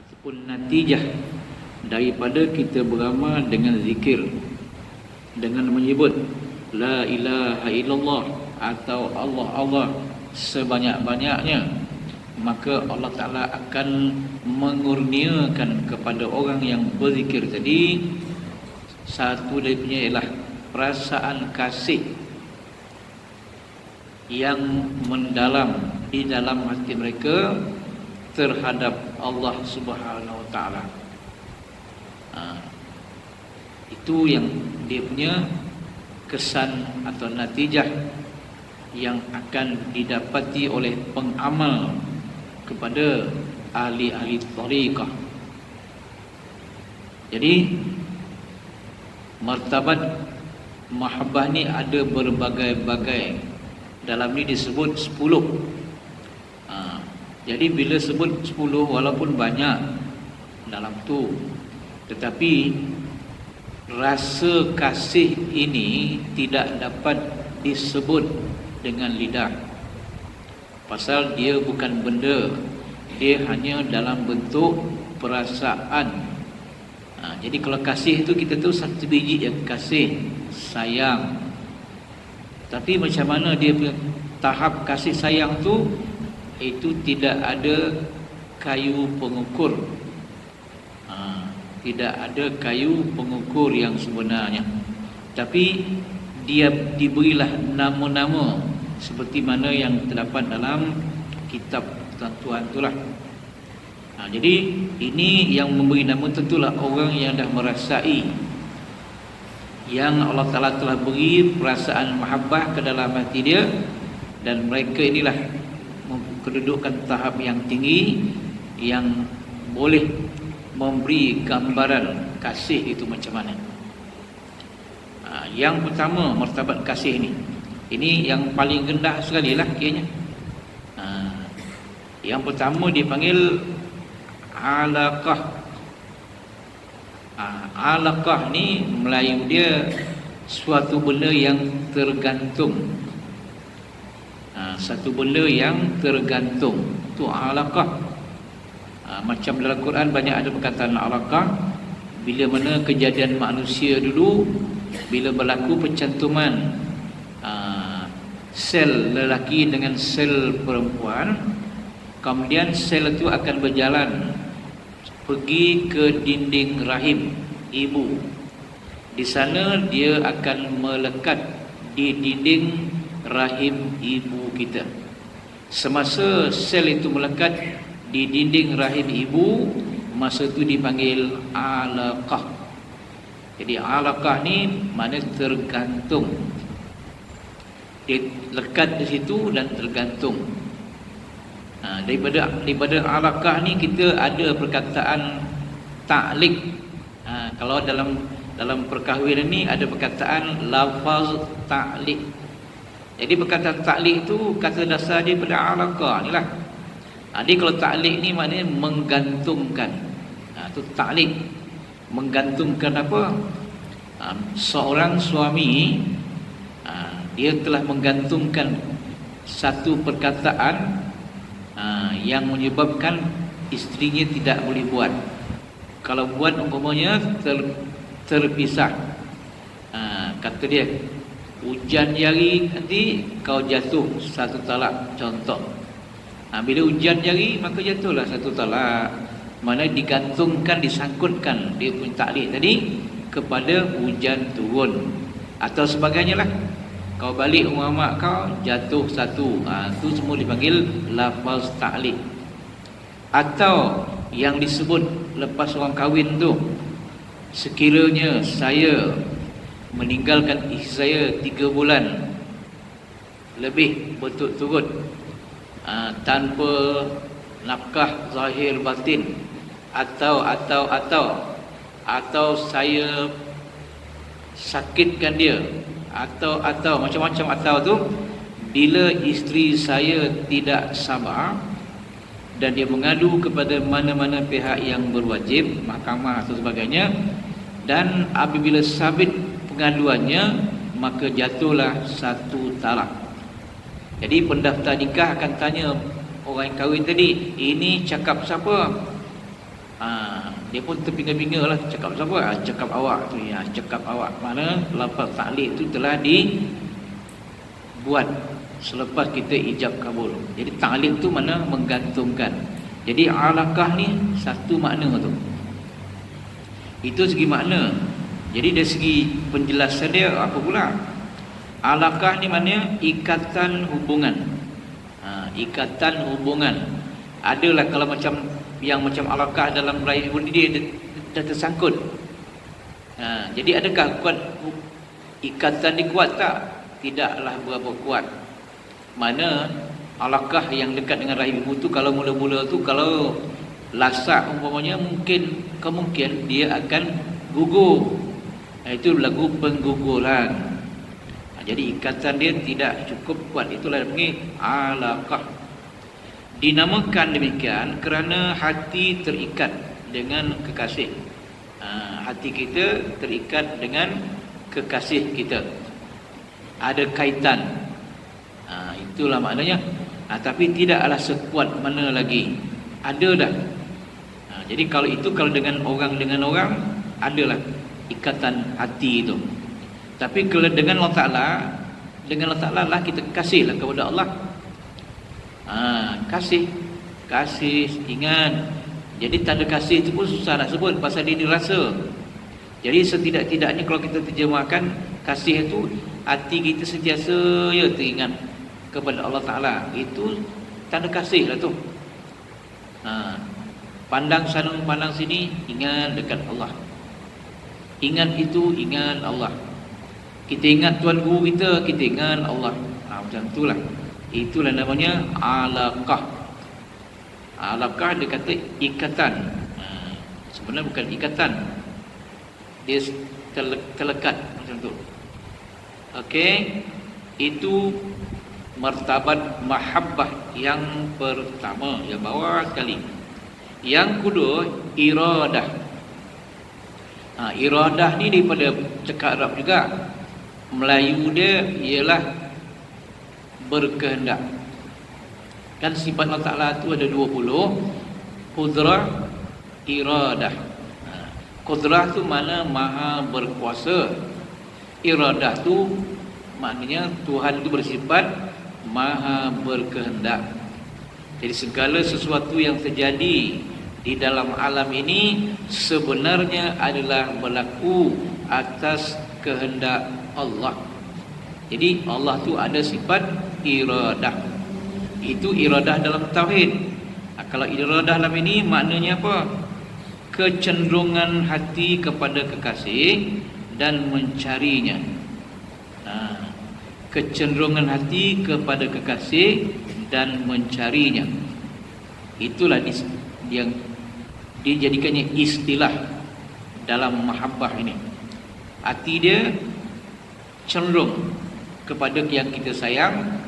ataupun natijah daripada kita beramal dengan zikir, dengan menyebut la ilaha illallah atau Allah Allah sebanyak-banyaknya, maka Allah Ta'ala akan mengurniakan kepada orang yang berzikir tadi satu darinya ialah perasaan kasih yang mendalam di dalam hati mereka terhadap Allah Subhanahu Wa Ta'ala. Itu yang dia punya kesan atau natijah yang akan didapati oleh pengamal kepada ahli-ahli tariqah. Jadi martabat mahabbah ni ada berbagai-bagai. Dalam ni disebut 10. Jadi bila sebut 10 walaupun banyak dalam tu, tetapi rasa kasih ini tidak dapat disebut dengan lidah, pasal dia bukan benda, dia hanya dalam bentuk perasaan. Jadi kalau kasih itu kita tahu satu biji yang kasih sayang, tapi macam mana dia punya tahap kasih sayang tu, itu tidak ada kayu pengukur. Tidak ada kayu pengukur yang sebenarnya, tapi dia diberilah nama-nama seperti mana yang terdapat dalam kitab ketentuan itulah. Jadi ini yang memberi nama tentulah orang yang dah merasai, yang Allah Ta'ala telah beri perasaan mahabbah ke dalam hati dia, dan mereka inilah kedudukan tahap yang tinggi yang boleh memberi gambaran kasih itu macam mana. Yang pertama, martabat kasih ini yang paling rendah sekali lah kiranya. Yang pertama dipanggil alaqah. Alaqah ni Melayu dia suatu benda yang tergantung. Satu benda yang tergantung, itu alaqah. Macam dalam Quran banyak ada perkataan alaqah bila mana kejadian manusia dulu, bila berlaku pencantuman sel lelaki dengan sel perempuan, kemudian sel itu akan berjalan pergi ke dinding rahim ibu. Di sana dia akan melekat di dinding rahim ibu kita. Semasa sel itu melekat di dinding rahim ibu, masa itu dipanggil alaqah. Jadi alaqah ni mana tergantung, dia lekat di situ dan tergantung. Daripada alaqah ni kita ada perkataan ta'liq. Kalau dalam perkahwinan ni ada perkataan lafaz ta'liq. Jadi perkataan ta'liq itu kata dasar dia pada alaqah ni lah. Jadi kalau ta'liq ni maknanya menggantungkan. Itu ta'liq, menggantungkan apa? Seorang suami dia telah menggantungkan satu perkataan yang menyebabkan isterinya tidak boleh buat. Kalau buat umpamanya terpisah. Kata dia, hujan jari nanti kau jatuh satu talak, contoh. Bila hujan jari maka jatuhlah satu talak. Mana digantungkan, disangkutkan dia punya ta'liq tadi kepada hujan turun atau sebagainya lah. Kau balik rumah mak kau jatuh satu, itu semua dipanggil lafaz ta'liq. Atau yang disebut lepas orang kahwin tu, sekiranya saya meninggalkan isteri saya 3 bulan lebih berturut-turut tanpa nafkah zahir batin, atau saya sakitkan dia, atau macam-macam atau tu, bila isteri saya tidak sabar dan dia mengadu kepada mana-mana pihak yang berwajib, mahkamah atau sebagainya, dan apabila sabit pengaduannya maka jatuhlah satu talak. Jadi pendaftar nikah akan tanya orang yang kahwin tadi, ini cakap siapa? Dia pun terpinga-pinga lah, cakap siapa? Cakap awak tu ya, cakap awak. Mana lafaz ta'liq tu telah dibuat selepas kita ijab kabul. Jadi ta'liq tu mana menggantungkan. Jadi alaqah ni satu makna tu. Itu segi makna. Jadi dari segi penjelasan dia apa pula? Alaqah ni maknanya ikatan hubungan. Ikatan hubungan. Adalah kalau macam yang macam alaqah dalam rahim ibu dia dah tersangkut. Jadi adakah kuat ikatan ni kuat tak? Tidaklah berapa kuat. Mana alaqah yang dekat dengan rahim ibu tu kalau mula-mula tu kalau lasak umpamanya kemungkinan dia akan gugur. Itu lagu pengguguran. Jadi ikatan dia tidak cukup kuat. Itulah dipanggil alaqah. Dinamakan demikian kerana hati terikat dengan kekasih. Hati kita terikat dengan kekasih kita. Ada kaitan. Itulah maknanya. Tapi tidaklah sekuat mana lagi. Ada dah. Jadi kalau dengan orang adalah ikatan hati itu. Tapi kalau dengan Allah Ta'ala lah kita kasihlah kepada Allah. Kasih ingat. Jadi tanda kasih itu pun susah nak sebut pasal dia dirasa. Jadi setidak-tidaknya kalau kita terjemahkan kasih itu hati kita sentiasa teringat kepada Allah Ta'ala. Itu tanda kasih lah tu. Pandang sana pandang sini ingat dekat Allah. Ingat itu ingat Allah. Kita ingat tuan guru kita ingat Allah. Macam itulah. Itulah namanya alaqah. Alaqah dia kata ikatan. Sebenarnya bukan ikatan. Dia terlekat macam tu. Okey. Itu martabat mahabbah yang pertama, yang bawah sekali. Yang kedua iradah. Iradah ni daripada cakap Arab juga. Melayu dia ialah berkehendak. Kan sifat Allah Ta'ala tu ada 20. Qudrah, iradah. Qudrah tu mana maha berkuasa. Iradah tu maknanya Tuhan itu bersifat maha berkehendak. Jadi segala sesuatu yang terjadi di dalam alam ini sebenarnya adalah berlaku atas kehendak Allah. Jadi Allah tu ada sifat iradah. Itu iradah dalam tauhid. Kalau iradah dalam ini maknanya apa? Kecenderungan hati kepada kekasih dan mencarinya. Kecenderungan hati kepada kekasih dan mencarinya. Itulah yang dijadikannya istilah dalam mahabbah ini. Hati dia cenderung kepada yang kita sayang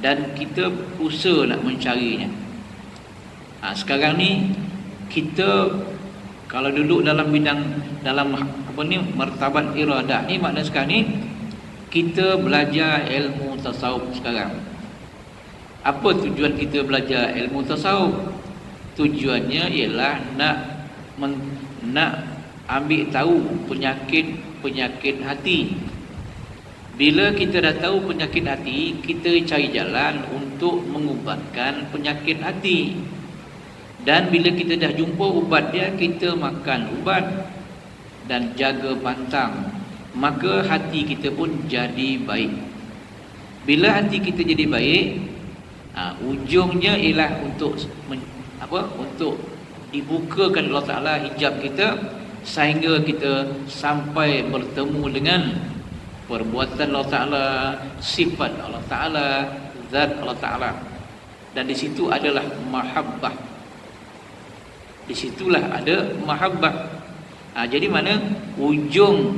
dan kita usaha nak mencarinya. Sekarang ni kita kalau duduk dalam bidang martabat iradah ni, makna sekarang ni kita belajar ilmu tasawuf sekarang. Apa tujuan kita belajar ilmu tasawuf? Tujuannya ialah nak ambil tahu penyakit hati. Bila kita dah tahu penyakit hati, kita cari jalan untuk mengubatkan penyakit hati. Dan bila kita dah jumpa ubat dia, kita makan ubat dan jaga pantang. Maka hati kita pun jadi baik. Bila hati kita jadi baik, ujungnya ialah untuk dibukakan Allah Ta'ala hijab kita sehingga kita sampai bertemu dengan perbuatan Allah Ta'ala, sifat Allah Ta'ala, zat Allah Ta'ala. Dan di situ adalah mahabbah. Di situlah ada mahabbah. Jadi mana ujung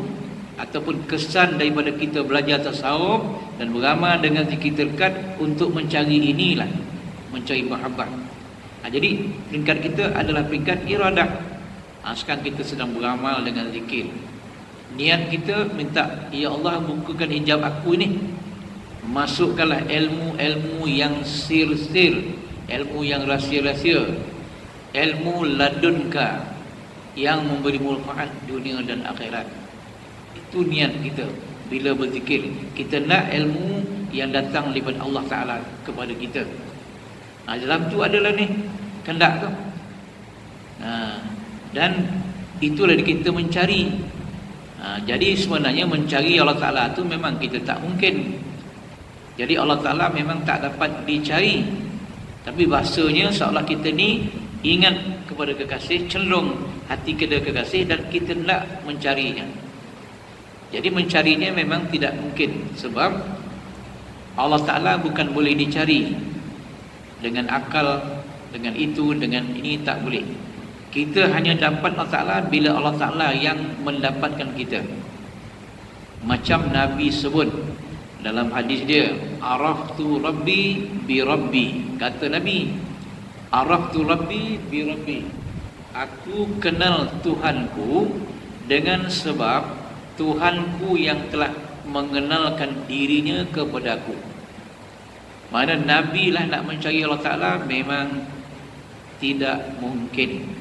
ataupun kesan daripada kita belajar tasawuf dan beramal dengan zikir terdekat untuk mencari inilah, mencari mahabbah. Jadi peringkat kita adalah peringkat iradah. Sekarang kita sedang beramal dengan zikir. Niat kita minta, ya Allah bukakan hijab aku ini. Masukkanlah ilmu-ilmu yang sir-sir, ilmu yang rahsia-rahsia, ilmu ladunka yang memberi manfaat dunia dan akhirat. Itu niat kita bila berzikir. Kita nak ilmu yang datang daripada Allah Ta'ala kepada kita. Dalam tu adalah ni kehendak tu. Dan itulah kita mencari. Jadi sebenarnya mencari Allah Ta'ala tu memang kita tak mungkin. Jadi Allah Ta'ala memang tak dapat dicari. Tapi bahasanya seolah kita ni ingat kepada kekasih, cenderung hati kepada kekasih, dan kita nak mencarinya. Jadi mencarinya memang tidak mungkin, sebab Allah Ta'ala bukan boleh dicari dengan akal, dengan itu, dengan ini, tak boleh. Kita hanya dapat Allah Ta'ala bila Allah Ta'ala yang mendapatkan kita. Macam Nabi sebut dalam hadis dia, araftu rabbi bi rabbi. Kata Nabi, araftu rabbi bi rabbi. Aku kenal Tuhanku dengan sebab Tuhanku yang telah mengenalkan dirinya kepada aku. Mana Nabi lah nak mencari Allah Ta'ala memang tidak mungkin.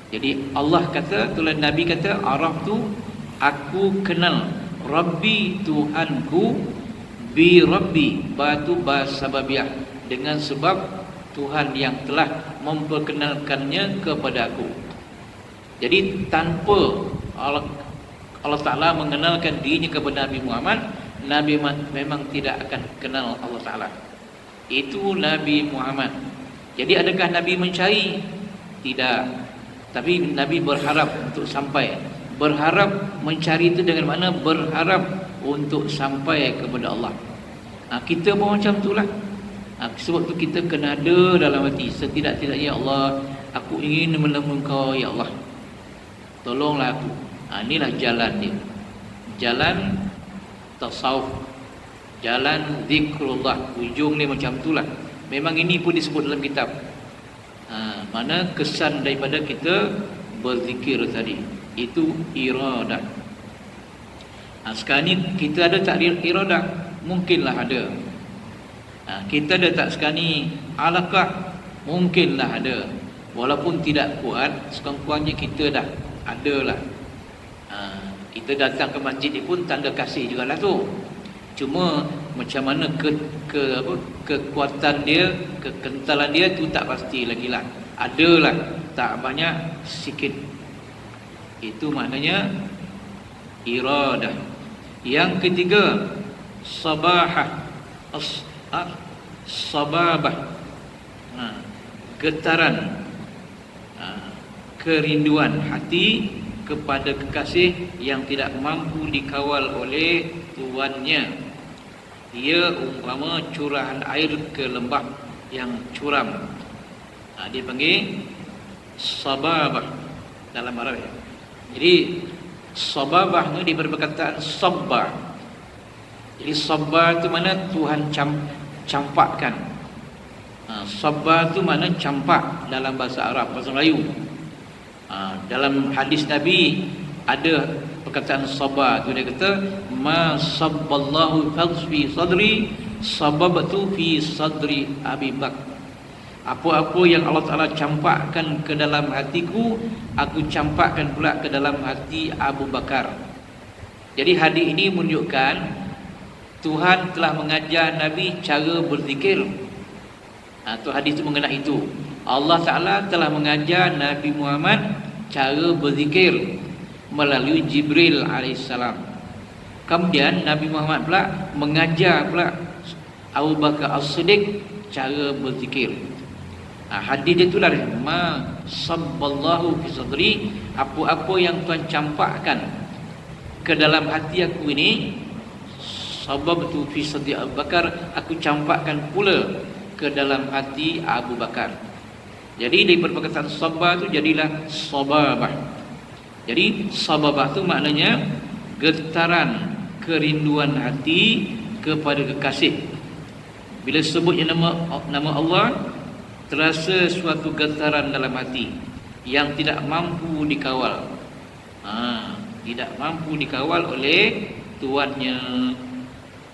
Jadi Allah kata, tulah Nabi kata, araftu, aku kenal Rabbi, Tuhanku, bi Rabbi, batu basababiah, dengan sebab Tuhan yang telah memperkenalkannya kepada aku. Jadi tanpa Allah Ta'ala mengenalkan dirinya kepada Nabi Muhammad, Nabi memang tidak akan kenal Allah Ta'ala. Itu Nabi Muhammad. Jadi adakah Nabi mencari? Tidak. Tapi Nabi berharap untuk sampai. Berharap mencari itu dengan makna berharap untuk sampai kepada Allah. Kita pun macam itulah. Sebab tu kita kena ada dalam hati, setidak-tidaknya, ya Allah, aku ingin menemui Kau, ya Allah, tolonglah aku. Inilah jalan dia, jalan tasawuf, jalan zikrullah. Ujung dia macam itulah. Memang ini pun disebut dalam kitab. Mana kesan daripada kita berzikir tadi, itu iradah. Sekarang ni kita ada tak iradah? Mungkinlah ada. Kita ada tak sekarang ni alaqah? Mungkinlah ada. Walaupun tidak kuat, sekurang-kurangnya kita dah ada lah. Kita datang ke masjid ni pun tanda kasih jugalah tu. Cuma macam mana kekuatan dia, kekentalan dia tu tak pasti lagi lah. Adalah, tak banyak, sikit. Itu maknanya iradah. Yang ketiga, sabahah, sababah, getaran, kerinduan hati kepada kekasih yang tidak mampu dikawal oleh tuannya. Ia umpama curahan air ke lembah yang curam. Dia panggil sababah dalam Arab. Jadi sababah ni daripada perkataan sabba. Jadi sabba tu mana Tuhan campakkan. Sabba tu mana campak dalam bahasa Arab, bahasa Melayu. Dalam hadis Nabi ada perkataan sabba tu, dia kata ma sabballahu fi sadri sababtu fi sadri Abi Bakar. Apa-apa yang Allah Ta'ala campakkan ke dalam hatiku, aku campakkan pula ke dalam hati Abu Bakar. Jadi hadis ini menunjukkan Tuhan telah mengajar Nabi cara berzikir. Tu hadis itu mengenai itu. Allah Ta'ala telah mengajar Nabi Muhammad cara berzikir melalui Jibril alaihissalam. Kemudian Nabi Muhammad pula mengajar pula Abu Bakar As-Siddiq cara berzikir. Hadis dia itulah ma sabballahu fi sadri, apa-apa yang Tuhan campakkan ke dalam hati aku ini, sababtu fi sadri Abu Bakar, aku campakkan pula ke dalam hati Abu Bakar. Jadi daripada perkataan sabah tu jadilah sababah. Jadi sababah tu maknanya getaran kerinduan hati kepada kekasih. Bila sebutnya nama Allah, terasa suatu getaran dalam hati yang tidak mampu dikawal. Tidak mampu dikawal oleh tuannya.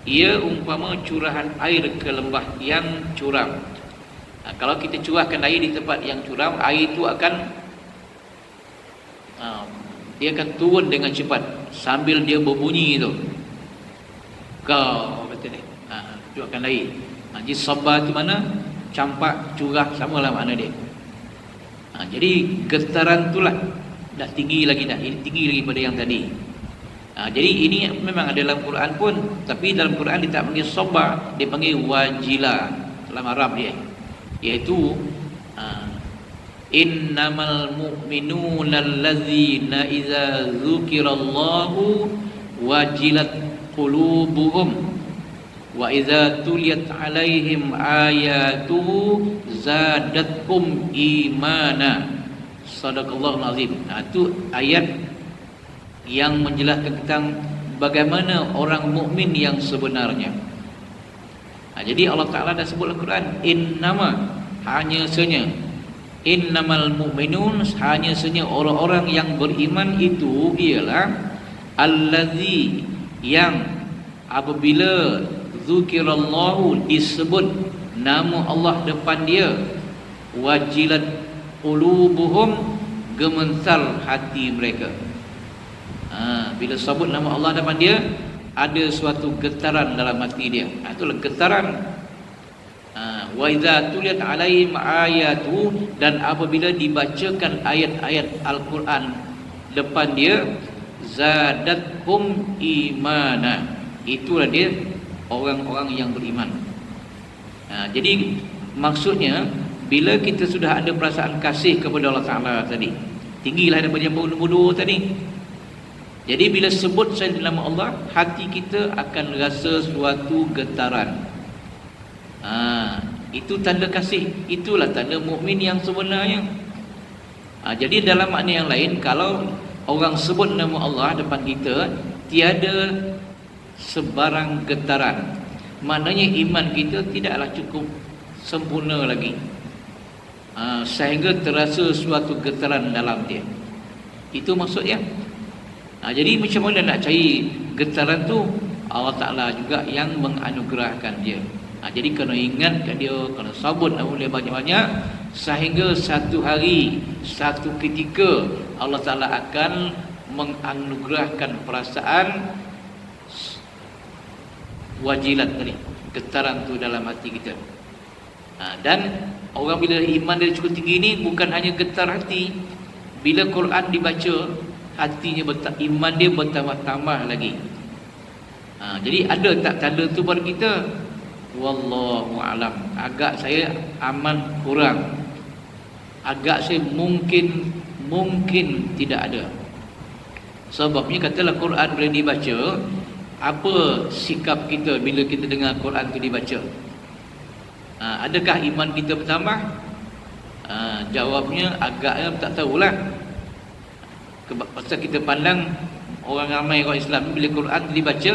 Ia umpama curahan air ke lembah yang curam. Kalau kita curahkan air di tempat yang curam, air itu akan dia akan turun dengan cepat sambil dia berbunyi tu. Kau kata dia. Curahkan air. Jadi sabba tu mana? Campak, curah, samalah makna dia. Jadi getaran itulah dah tinggi lagi dah. Ini tinggi lagi pada yang tadi. Jadi ini memang ada dalam Quran pun, tapi dalam Quran dia tak panggil sabba, dia panggil wajila dalam Arab dia. Iaitu innamal mu'minuna allazina idza dzukirallahu wajilat qulubuhum wa idza tuliyat alaihim ayatuhu zadatkum imana. Sadaqallahul azim. Itu ayat yang menjelaskan tentang bagaimana orang mukmin yang sebenarnya. Jadi Allah Ta'ala dah sebut dalam Quran, innama, hanya senya, innamal mu'minun, hanya senya orang-orang yang beriman itu ialah allazi, yang apabila zukirallahu, disebut nama Allah depan dia, wajilat qulubuhum, gemetar hati mereka. Bila sebut nama Allah depan dia, ada suatu getaran dalam hati dia. Itulah getaran. Wa idza tuliyat alaihim ayatu, dan apabila dibacakan ayat-ayat Al-Quran depan dia, zadatkum imana. Itulah dia orang-orang yang beriman. Jadi maksudnya bila kita sudah ada perasaan kasih kepada Allah Ta'ala tadi, tinggilah daripada yang bodoh-bodoh tadi. Jadi bila sebut saya nama Allah, hati kita akan rasa suatu getaran. Itu tanda kasih. Itulah tanda mukmin yang sebenarnya. Jadi dalam makna yang lain, kalau orang sebut nama Allah depan kita, tiada sebarang getaran, maknanya iman kita tidaklah cukup sempurna lagi, sehingga terasa suatu getaran dalam dia. Itu maksudnya. Jadi macam mana nak cari getaran tu? Allah Ta'ala juga yang menganugerahkan dia. Jadi kena ingat kat dia, kena sabut nama dia banyak-banyak, sehingga satu hari, satu ketika Allah Ta'ala akan menganugerahkan perasaan wajilat tadi, getaran tu dalam hati kita. Dan orang bila iman dia cukup tinggi ni, bukan hanya getar hati. Bila Quran dibaca, hatinya iman dia bertambah-tambah lagi. Jadi ada tak tanda tu pada kita? Wallahu alam. Agak saya aman kurang. Agak saya mungkin tidak ada. Sebabnya katalah Quran bila dibaca, apa sikap kita bila kita dengar Quran tu dibaca? Adakah iman kita bertambah? Jawabnya agaknya tak tahulah. Pasal kita pandang orang ramai orang Islam bila Quran dibaca,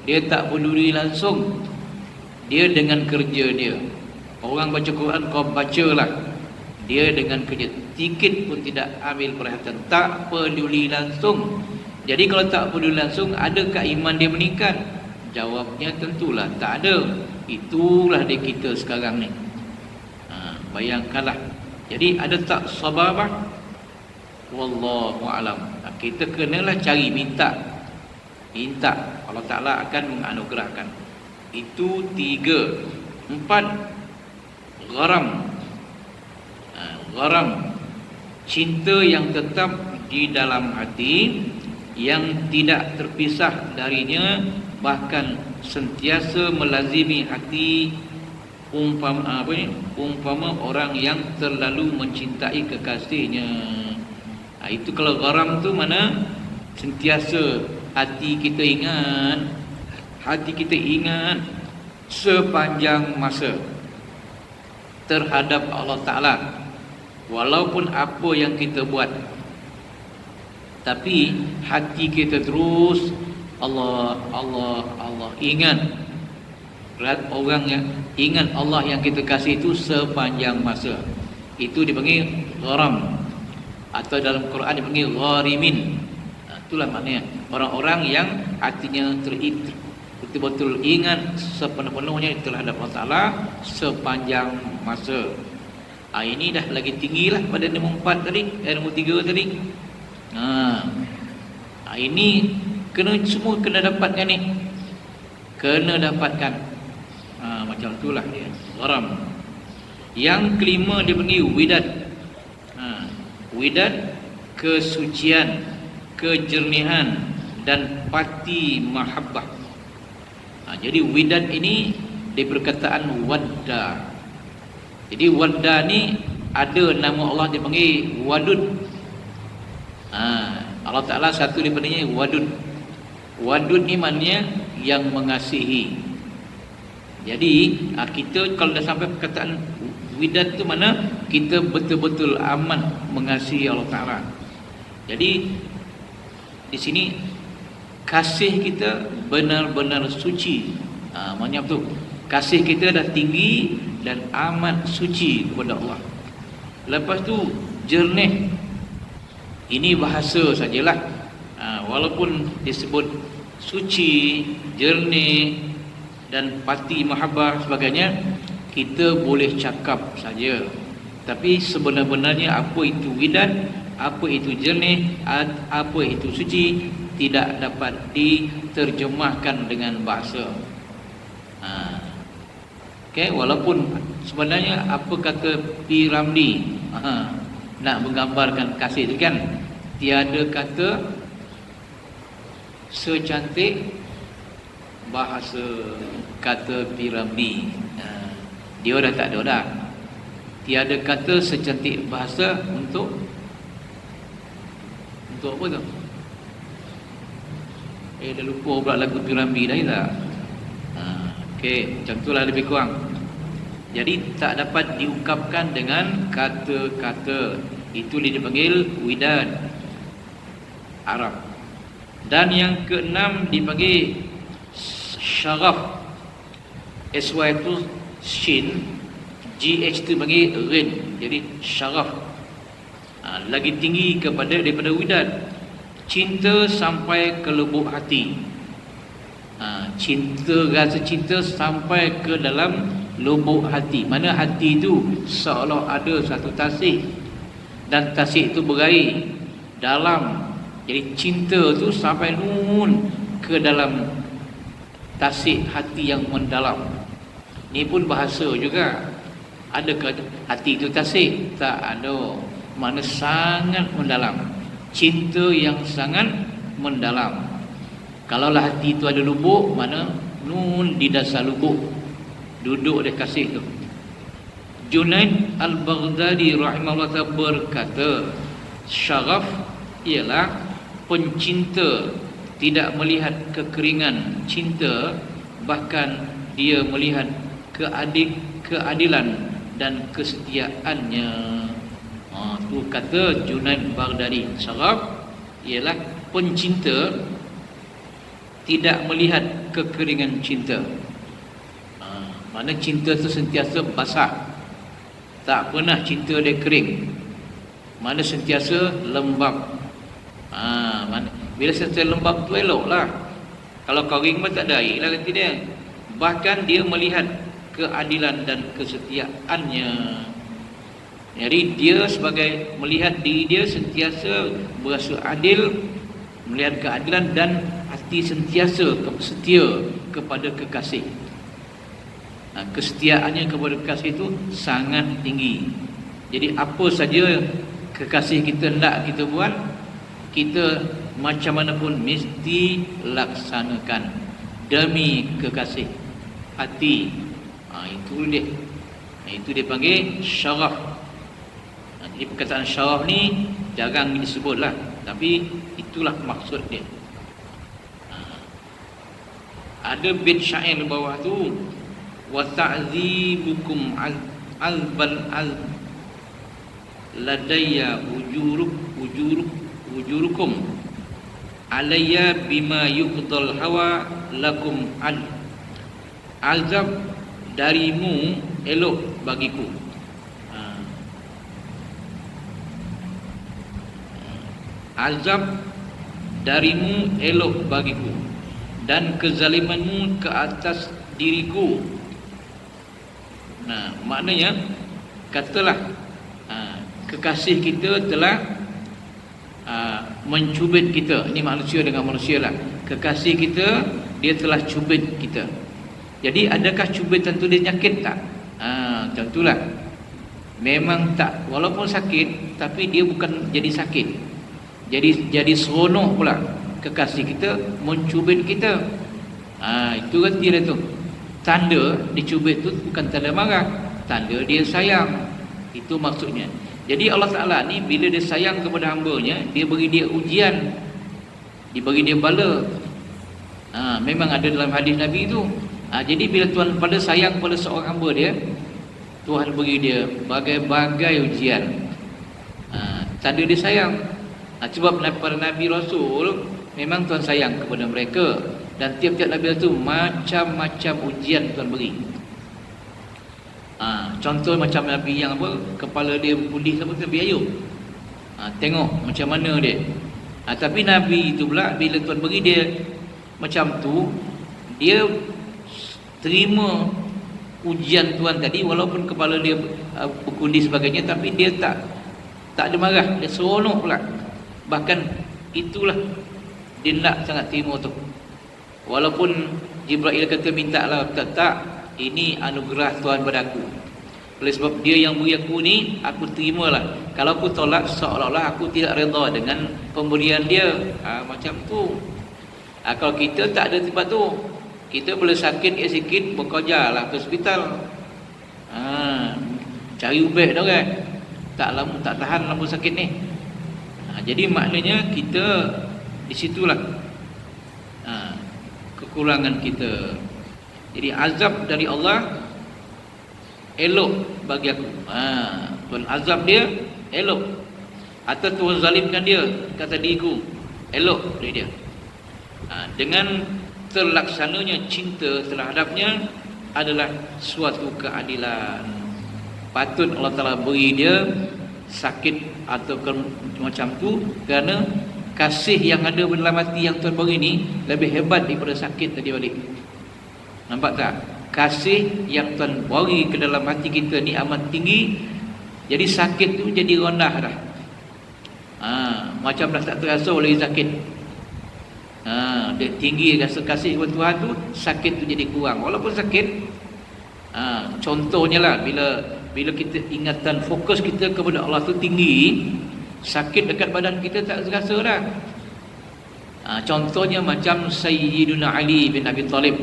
dia tak peduli langsung, dia dengan kerja dia. Orang baca Quran, kau bacalah, dia dengan kerja, sikit pun tidak ambil perhatian, tak peduli langsung. Jadi kalau tak peduli langsung, adakah iman dia meningkat? Jawabnya tentulah tak ada. Itulah dia kita sekarang ni. Bayangkanlah. Jadi ada tak sabar? Wallahu alam. Kita kenalah cari, minta. Allah Ta'ala akan menganugerahkan. Itu 3. 4, gharam. Gharam, cinta yang tetap di dalam hati, yang tidak terpisah darinya, bahkan sentiasa melazimi hati, umpama orang yang terlalu mencintai kekasihnya. Itu kalau gharam tu mana? Sentiasa hati kita ingat sepanjang masa terhadap Allah Ta'ala, walaupun apa yang kita buat, tapi hati kita terus Allah ingat. Orang yang ingat Allah yang kita kasih itu sepanjang masa, itu dipanggil gharam, atau dalam Quran dipanggil gharimin. Itulah maknanya orang-orang yang hatinya betul-betul ingat sepenuh-penuhnya terhadap Allah Ta'ala sepanjang masa. Ini dah lagi tinggi lah pada nombor 4 tadi, nombor 3 tadi. Ini semua kena dapatkan ni. Kena dapatkan. Macam itulah dia. Gharam. Yang kelima dia panggil widad. Widad, kesucian, kejernihan dan pati mahabbah. Jadi widad ini di perkataan wadda. Jadi wadda ni ada nama Allah dipanggil wadud. Allah Ta'ala satu daripadanya wadud. Wadud ni maknanya yang mengasihi. Jadi kita kalau dah sampai perkataan widad tu mana kita betul-betul amat mengasihi Allah Ta'ala. Jadi di sini kasih kita benar-benar suci. Maknanya apa tu? Kasih kita dah tinggi dan amat suci kepada Allah. Lepas tu jernih. Ini bahasa sajalah. Walaupun disebut suci, jernih dan pati mahabbah sebagainya, kita boleh cakap saja. Tapi sebenar-benarnya apa itu widad, apa itu jernih, apa itu suci tidak dapat diterjemahkan dengan bahasa. Walaupun sebenarnya apa kata P. Ramli nak menggambarkan kasih itu kan, tiada kata secantik bahasa kata P. Ramli. Dia dah tak ada dah. Tiada kata secantik bahasa untuk apa tu? Dah lupa pula lagu P. Ramli dah tak? Macam itulah lebih kurang. Jadi tak dapat diungkapkan dengan kata-kata. Itu dipanggil widad Arab. Dan yang keenam dipanggil syaraf. SY itu shin, GH itu panggil rin. Jadi syaraf. Lagi tinggi daripada widad. Cinta sampai ke lubuk hati. Rasa cinta sampai ke dalam lubuk hati. Mana hati itu seolah ada satu tasik, dan tasik itu berair dalam. Jadi cinta itu sampai ke dalam tasik hati yang mendalam. Ini pun bahasa juga. Adakah hati itu tasik? Tak ada. Mana sangat mendalam. Cinta yang sangat mendalam. Kalaulah hati itu ada lubuk, mana di dasar lubuk duduk dia kasih tu. Junaid Al-Baghdadi rahimahullah ta'ala berkata, syaraf ialah pencinta tidak melihat kekeringan cinta, bahkan dia melihat keadilan dan kesetiaannya. Tu kata Junaid Baghdadi. Syaraf ialah pencinta tidak melihat kekeringan cinta. Mana cinta tu sentiasa basah, tak pernah cinta dia kering. Mana sentiasa lembab. Bila sentiasa lembab tu eloklah. Kalau kering pun tak ada air lah nanti dia. Bahkan dia melihat keadilan dan kesetiaannya. Jadi dia sebagai melihat diri dia sentiasa berasa adil, melihat keadilan, dan hati sentiasa setia kepada kekasih. Kesetiaannya kepada kekasih itu sangat tinggi. Jadi apa saja kekasih kita nak kita buat, kita macam mana pun mesti laksanakan demi kekasih hati. Itu dia. Itu dia panggil syaraf. Jadi perkataan syaraf ni jarang disebutlah, tapi itulah maksud dia. Ada bait syair di bawah tu, wa ta'zibukum albal ladayya ujurukum alayya bima yuqdal hawa lakum azab darimu elok bagiku. Azab darimu elok bagiku. dan kezalimanmu ke atas diriku. Nah, maknanya katalah kekasih kita telah mencubit kita. Ini manusia dengan manusia lah. Kekasih kita, dia telah cubit kita. Jadi adakah cubitan tu dia nyakit tak? Tentulah. Memang tak, walaupun sakit, tapi dia bukan jadi sakit. Jadi seronok pula kekasih kita mencubit kita. Itu kan dia tu. Tanda dicubit tu bukan tanda marah, tanda dia sayang. Itu maksudnya. Jadi Allah Ta'ala ni bila dia sayang kepada hamba-Nya, dia bagi dia ujian, dia bagi dia bala. Memang ada dalam hadis Nabi tu. Jadi bila Tuhan pada sayang pada seorang hamba dia, Tuhan bagi dia bagai-bagai ujian. Tanda dia sayang. Sebab para Nabi Rasul memang Tuhan sayang kepada mereka. Dan tiap-tiap Nabi itu macam-macam ujian Tuhan beri. Contoh macam Nabi yang apa, kepala dia pulih apa, Nabi Ayub. Tengok macam mana dia. Tapi Nabi itu pula bila Tuhan beri dia macam tu, dia terima ujian Tuhan tadi, walaupun kepala dia berkundi sebagainya, tapi dia tak ada marah, dia seronok pula. Bahkan itulah dia nak sangat terima tu. Walaupun Jibril kata minta lah, tak, ini anugerah Tuhan pada aku. Oleh sebab dia yang beri aku ni, aku terimalah. Kalau aku tolak, seolah-olah aku tidak redha dengan pemberian dia. Macam tu. Kalau kita tak ada tempat tu, kita boleh sakit sikit, bekerja lah ke hospital. Cari ubat dah kan. Tak tahan lama sakit ni. Jadi maknanya kita di situlah kekurangan kita. Jadi azab dari Allah elok bagi aku. Tuhan azab dia elok. Atau Tuhan zalimkan dia, kata diriku, elok dari dia. Dengan terlaksananya cinta terhadapnya adalah suatu keadilan. Patut Allah Ta'ala beri dia sakit atau macam tu, kerana kasih yang ada dalam hati yang Tuhan beri ni lebih hebat daripada sakit tadi balik. Nampak tak? Kasih yang Tuhan beri ke dalam hati kita ni amat tinggi. Jadi sakit tu jadi rendah dah. Macam dah tak terasa oleh sakit. Dia tinggi rasa kasih kepada Tuhan tu, sakit tu jadi kurang. Walaupun sakit, contohnya lah, bila kita ingatan fokus kita kepada Allah tu tinggi, sakit dekat badan kita tak terasa dah. Contohnya macam Sayyidina Ali bin Abi Talib,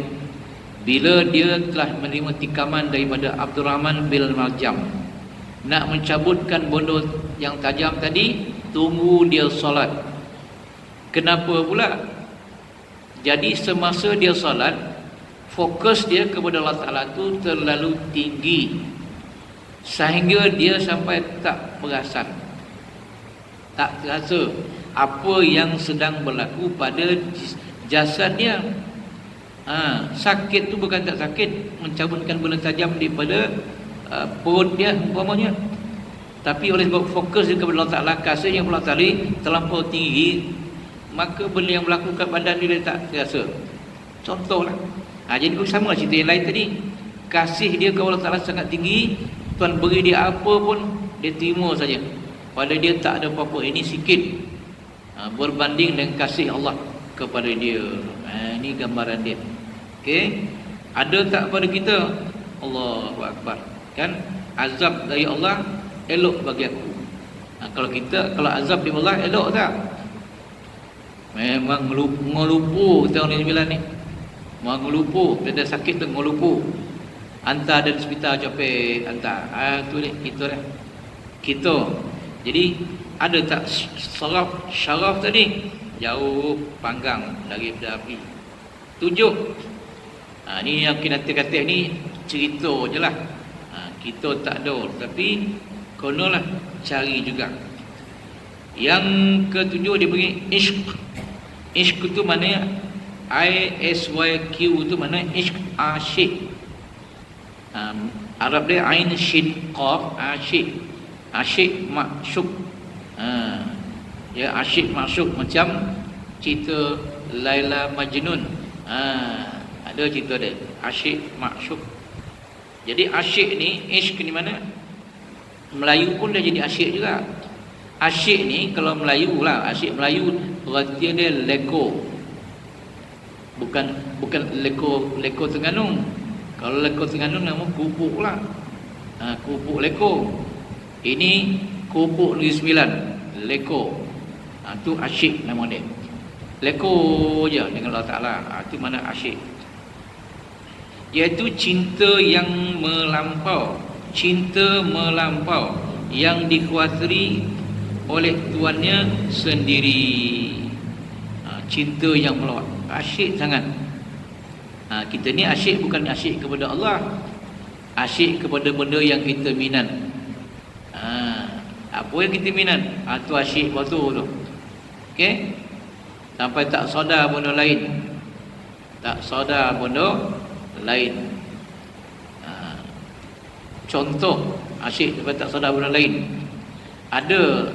bila dia telah menerima tikaman daripada Abdurrahman bin Maljam, nak mencabutkan benda yang tajam tadi, tunggu dia solat. Kenapa pula? Jadi semasa dia solat, fokus dia kepada Allah Ta'ala tu terlalu tinggi, sehingga dia sampai tak perasan, tak terasa apa yang sedang berlaku pada jasad dia. Sakit tu bukan tak sakit, mencabutkan benda tajam daripada perut dia umpamanya, tapi oleh sebab fokus dia kepada Allah Ta'ala, kasihnya kepada Allah Ta'ala terlampau tinggi, maka benda yang berlaku kat badan dia tak terasa. Contohlah. Jadi sama cerita yang lain tadi. Kasih dia kepada Allah Ta'ala sangat tinggi, Tuhan beri dia apa pun dia terima saja, pada dia tak ada apa-apa. Ini sikit berbanding dengan kasih Allah kepada dia. Ini gambaran dia. Okey, ada tak pada kita? Allahu Akbar. Kan azab dari Allah elok bagi aku. Kalau azab dari Allah elok tak? Memang ngelupu kita orang ni. Mau ngelupu, dia dah sakit tu ngelupu. Hantar dia di hospital capek, hantar. Tu ni, itu dah. Kita. Jadi ada tak syaraf tadi? Jauh panggang daripada api. 7. Ni yang kata ni cerita je lah. Kita tak ada, tapi konolah cari juga. Yang ketujuh dia bagi ishq. Ishq tu maknanya ISYQ tu mana ishq, asyik. Arab dia ain shin qaf, asyik. Asyik maksuk. Ya, asyik maksuk macam cerita Laila Majnun. Ada cerita dia, asyik maksud. Jadi asyik ni, ishq ni mana? Melayu pun dia jadi asyik juga. Asyik ni kalau Melayu lah, asyik Melayu berarti dia leko. Bukan leko Terengganu. Kalau leko Terengganu nama kupuk lah. Kupuk leko. Ini kupuk Negeri Sembilan, leko. Tu asyik nama dia. Leko je dengan Allah Ta'ala. Itu mana asyik. Iaitu cinta yang melampau. Cinta melampau yang dikuasai oleh tuannya sendiri. Cinta yang melampau, asyik sangat. Kita ni asyik bukan asyik kepada Allah, asyik kepada benda yang kita minat. Apa yang kita minat, tu asyik waktu tu. Okey, sampai tak sadar benda lain, tak sadar benda lain. Contoh asyik sampai tak sadar benda lain. Ada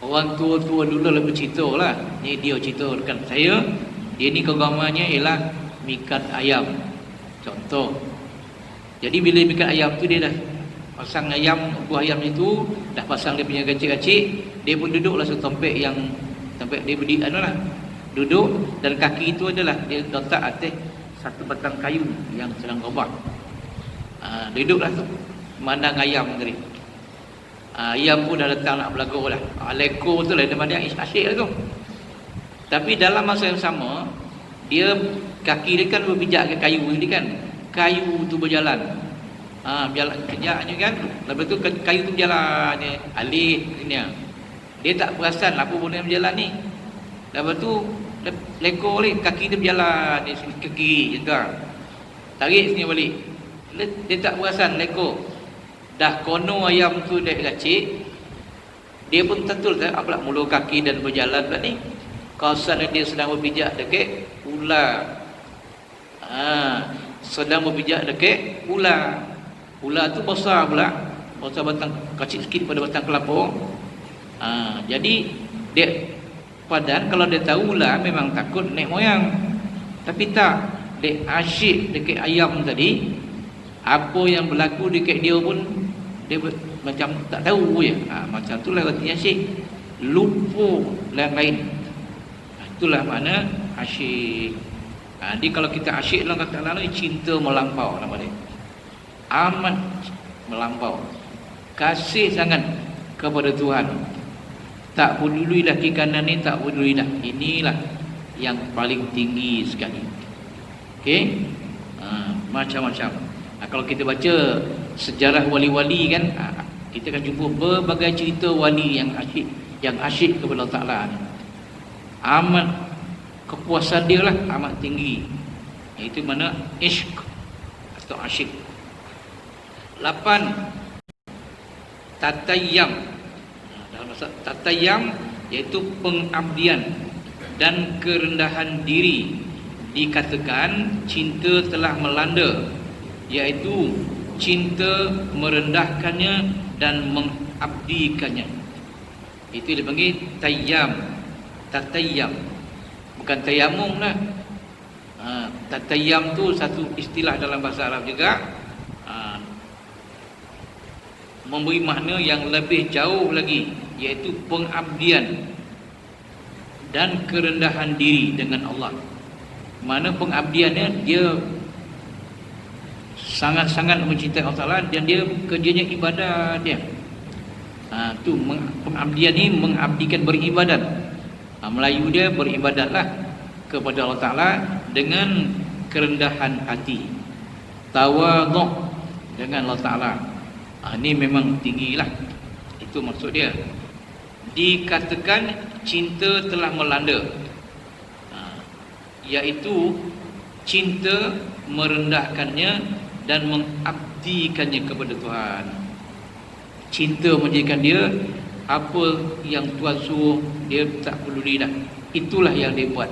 orang tua-tua dulu lebih cerita lah. Ni dia cerita dekat saya. Dia ni keagamannya ialah mikat ayam. Contoh. Jadi bila mikat ayam tu dia dah pasang ayam, buah ayam itu dah pasang dia punya kacik-kacik. Dia pun duduklah setempat yang tempat dia berdiri lah. Duduk dan kaki itu adalah dia letak atas satu batang kayu yang sedang robah. Duduklah tu memandang ayam tadi. Ayam pun dah datang nak berlagu lah. Leko tu lah dia pandang asyik lah tu. Tapi dalam masa yang sama, dia kaki dia kan berpijak ke kayu ni kan. Kayu tu berjalan. Berjalan kejaknya kan. Lepas tu kayu tu berjalan ni, alih ni. Dia tak perasan apa benda yang berjalan ni. Lepas tu leko ni kaki dia berjalan ni sini ke kiri je kan. Tarik sini balik. Dia tak perasan leko. Dah kono ayam tu dah kacik. Dia pun tentu tak apalah mula kaki dan berjalan pula ni. Kawasan dia sedang berpijak dekat ular. Sedang berpijak dekat ular. Ular tu besar pula. Besar batang kecil sikit pada batang kelapa. Jadi dia padahal kalau dia tahu ular memang takut naik moyang. Tapi tak, dia asyik dekat ayam tadi. Apa yang berlaku dekat dia pun dia macam tak tahu je. Macam itulah artinya asyik. Lupa yang lain. Itulah makna asyik. Jadi kalau kita asyik dalam kata lalu, cinta melampau nama dia. Amat melampau. Kasih sangat kepada Tuhan. Tak peduli dah kiri kanan ni, tak peduli dah. Inilah yang paling tinggi sekali. Okey? Macam-macam. Kalau kita baca sejarah wali-wali kan, kita akan jumpa berbagai cerita wali yang asyik kepada Allah Ta'ala ni. Amat kepuasan dia lah amat tinggi. Itu mana ishq atau asyik. 8. Tatayyam. Dalam bahasa tatayyam iaitu pengabdian dan kerendahan diri. Dikatakan cinta telah melanda, iaitu cinta merendahkannya dan mengabdikannya. Itu dipanggil tayyam. Tatayyam. Bukan tayamum lah. Tatayyam tu satu istilah dalam bahasa Arab juga. Memberi makna yang lebih jauh lagi, iaitu pengabdian dan kerendahan diri dengan Allah. Mana pengabdiannya dia sangat-sangat mencintai Allah Ta'ala dan dia kerjanya ibadat dia. Tu pengabdian ni mengabdikan beribadat. Melayu dia beribadatlah kepada Allah Ta'ala dengan kerendahan hati, tawaduk dengan Allah Ta'ala. Ini memang tinggilah. Itu maksud dia. Dikatakan cinta telah melanda, iaitu cinta merendahkannya dan mengabdikannya kepada Tuhan. Cinta menjadikan dia apa yang Tuhan suruh dia tak peduli dah. Itulah yang dia buat.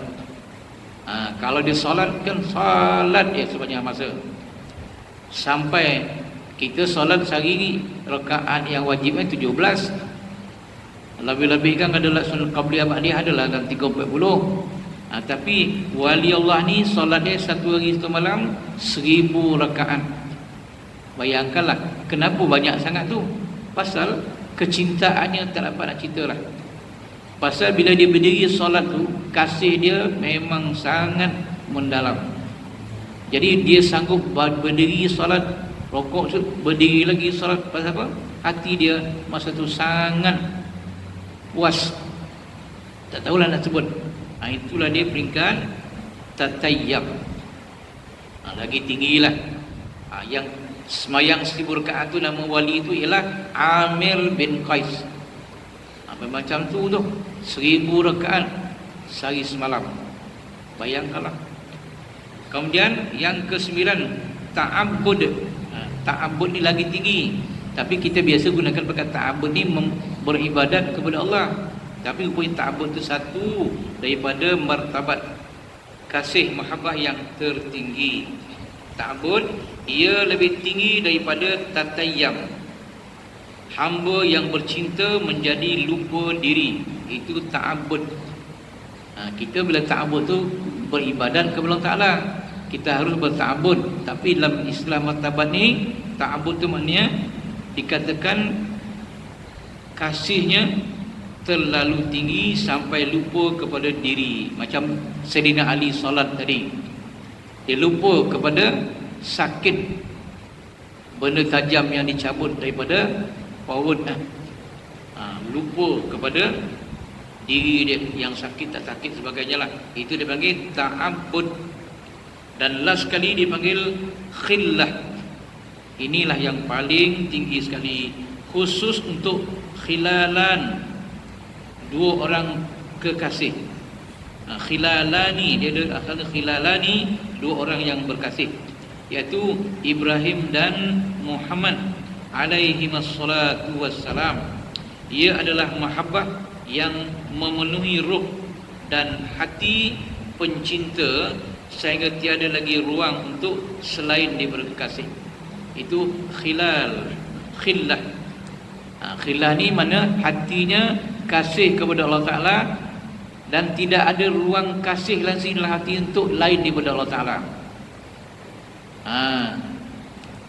Kalau dia solat kan solat dia sepanjang masa. Sampai kita solat sehari rakaat yang wajibnya 17. Lebih-lebih kan ada sunat qabliyah ba'diyah adalah dalam 3-40. Tapi wali Allah ni solat dia satu hari satu malam 1000 rakaat. Bayangkanlah kenapa banyak sangat tu. Pasal kecintaannya tak dapat nak cerita lah. Pasal bila dia berdiri solat tu, kasih dia memang sangat mendalam. Jadi dia sanggup berdiri solat, rokok tu berdiri lagi solat. Pasal apa? Hati dia masa tu sangat puas. Tak tahulah nak sebut. Itulah dia peringkat tatayyab. Lagi tinggilah. Yang semayang 1000 rakaat tu, nama wali tu ialah Amir bin Qais. Macam tu 1000 rakaat sehari semalam. Bayangkanlah. Kemudian yang ke-9, ta'abbud. Ta'abbud ni lagi tinggi. Tapi kita biasa gunakan perkataan ta'abbud ni beribadat kepada Allah. Tapi rupanya ta'abbud itu satu daripada martabat kasih mahabbah yang tertinggi. Ta'abbud ia lebih tinggi daripada tatayyam. Hamba yang bercinta menjadi lupa diri, itu ta'abbud. Kita bila ta'abbud tu beribadat kepada Allah Ta'ala, kita harus berta'abbud. Tapi dalam Islam martabat ni, ta'abbud tu maknanya dikatakan kasihnya terlalu tinggi sampai lupa kepada diri. Macam Sayyidina Ali solat tadi, dia lupa kepada sakit, benda tajam yang dicabut daripada perut. Lupa kepada diri dia yang sakit tak sakit sebagainya lah. Itu dia panggil ta'abbud. Dan last sekali dipanggil khillah. Inilah yang paling tinggi sekali, khusus untuk khilalan, dua orang kekasih. Khilalani, dia ada asalnya khilalani, dua orang yang berkasih, iaitu Ibrahim dan Muhammad alaihi wassalatu wassalam. Ia adalah mahabbah yang memenuhi ruh dan hati pencinta sehingga tiada lagi ruang untuk selain daripada kekasih. Itu khillah. Khillah ni mana hatinya kasih kepada Allah Ta'ala dan tidak ada ruang kasih langsung dalam hati untuk lain daripada Allah Ta'ala.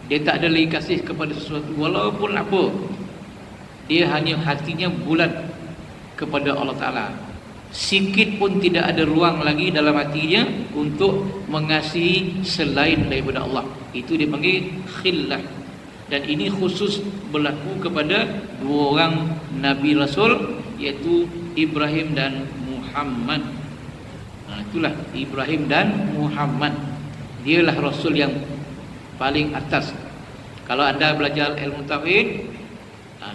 Dia tak ada lagi kasih kepada sesuatu walaupun apa. Dia hanya hatinya bulat kepada Allah Ta'ala. Sikit pun tidak ada ruang lagi dalam hatinya untuk mengasihi selain daripada Allah. Itu dipanggil khillah. Dan ini khusus berlaku kepada dua orang Nabi Rasul, iaitu Ibrahim dan Muhammad. Itulah Ibrahim dan Muhammad. Dialah Rasul yang paling atas. Kalau anda belajar ilmu tauhid,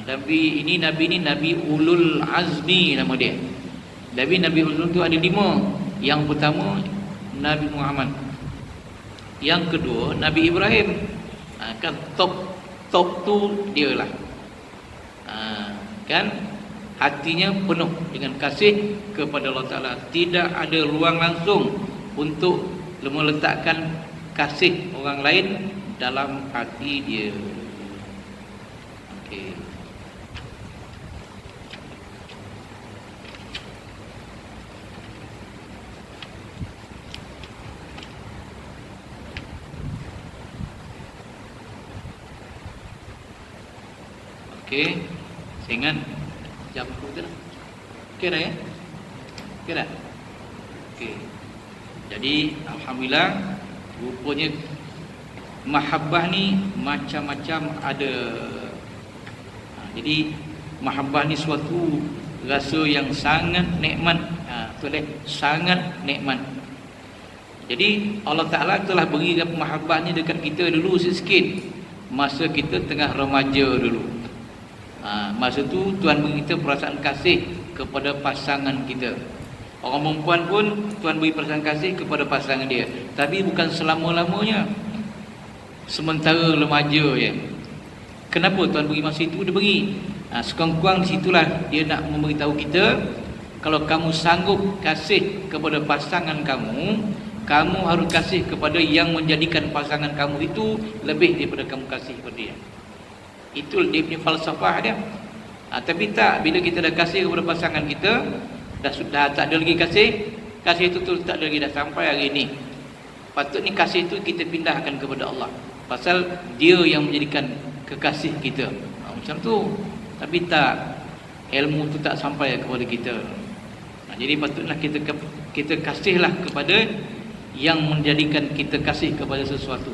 Nabi ini Nabi Ulul Azmi nama dia. Nabi Ulul itu ada 5. Yang pertama Nabi Muhammad. Yang kedua Nabi Ibrahim. Kan top tu dialah. Kan hatinya penuh dengan kasih kepada Allah Ta'ala. Tidak ada ruang langsung untuk meletakkan kasih orang lain dalam hati dia. Okey. Okey, saya ingat jam tu dah. Okey dah ya? Okey dah? Okey. Jadi alhamdulillah, rupanya mahabbah ni macam-macam ada. Jadi mahabbah ni suatu rasa yang sangat nikmat. Sangat nikmat. Jadi Allah Ta'ala telah beri mahabbah ni dekat kita dulu sikit, masa kita tengah remaja dulu. Masa tu Tuhan beri kita perasaan kasih kepada pasangan kita. Orang perempuan pun Tuhan beri perasaan kasih kepada pasangan dia, tapi bukan selama-lamanya, sementara remaja je. Kenapa Tuhan beri masa itu? Dia beri sekurang-kurang di situlah dia nak memberitahu kita, kalau kamu sanggup kasih kepada pasangan kamu, kamu harus kasih kepada yang menjadikan pasangan kamu itu lebih daripada kamu kasih kepada dia. Itu dia punya falsafah dia. Tapi tak, bila kita dah kasih kepada pasangan kita, dah tak ada lagi kasih, kasih itu tak lagi dah sampai hari ini. Patutnya kasih itu kita pindahkan kepada Allah. Pasal dia yang menjadikan kekasih kita. Macam tu. Tapi tak, ilmu tu tak sampai kepada kita. Jadi patutlah kita kasihlah kepada yang menjadikan kita kasih kepada sesuatu.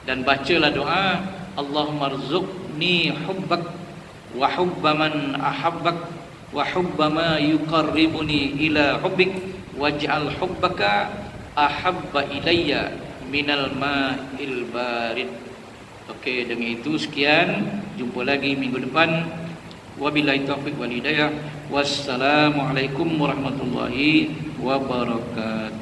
Dan bacalah doa, Allahumma rzuqni hubbak wa hubba man ahabbak wa hubba ma yuqarribuni ila hubbik waj'al hubbaka ahabba ilayya minal ma'il barid. Okey, dengan itu sekian, jumpa lagi minggu depan. Wabillahi taufiq wal hidayah. Wassalamualaikum warahmatullahi wabarakatuh.